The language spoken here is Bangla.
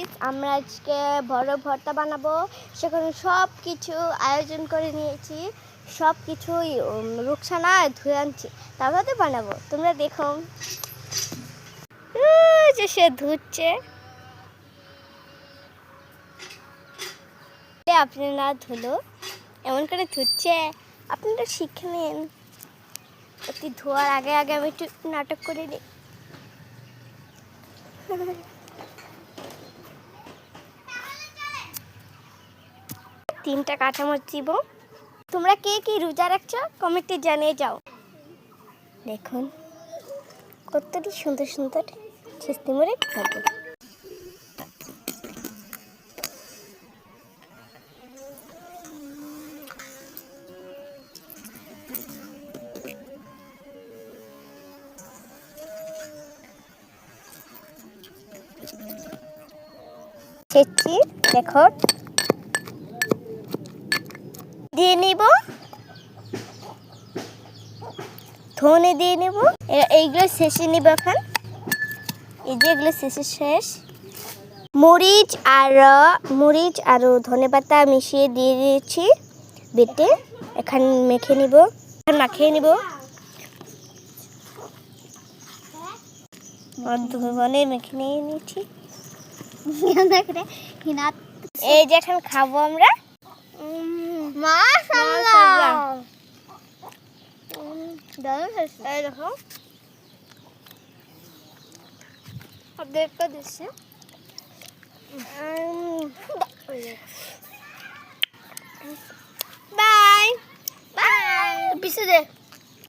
গাইস, আমরা আজকে বড় ভর্তা বানাবো। সেখানে সব কিছু আয়োজন করে নিয়েছি, সব কিছুই রুকসানা ধুয়ে আনছি, তারপরে বানাবো। তোমরা দেখো যে সে ধুচ্ছে। আপনারা ধুলো এমন করে ধুচ্ছে, আপনারা শিখে নিন। একটু ধোয়ার আগে আগে আমি একটু নাটক করে নিই। তিনটা কাঁচামরিচ দিব। তোমরা কে কি রোজা রাখছো কমেন্টে জানিয়ে যাও। দেখুন কতটি সুন্দর সুন্দর ছিস্তি মরে খাবো। ছেঁচি দেখো দিয়ে নিব, ধনে দিয়ে নেব। এইগুলো শেষে নিব এখন। এই যে এগুলো শেষে শেষ। মরিচ আর ধনে পাতা মিশিয়ে দিয়ে দিয়েছি বেটে। এখন মেখে নিব, মাখিয়ে নিব। ধনে মেখে নিয়ে নিয়েছি। এই যে এখন খাবো আমরা। মাশাআল্লাহ, এই দেখো দেখতে দিচ্ছে। বাই বাই, পিছে দে।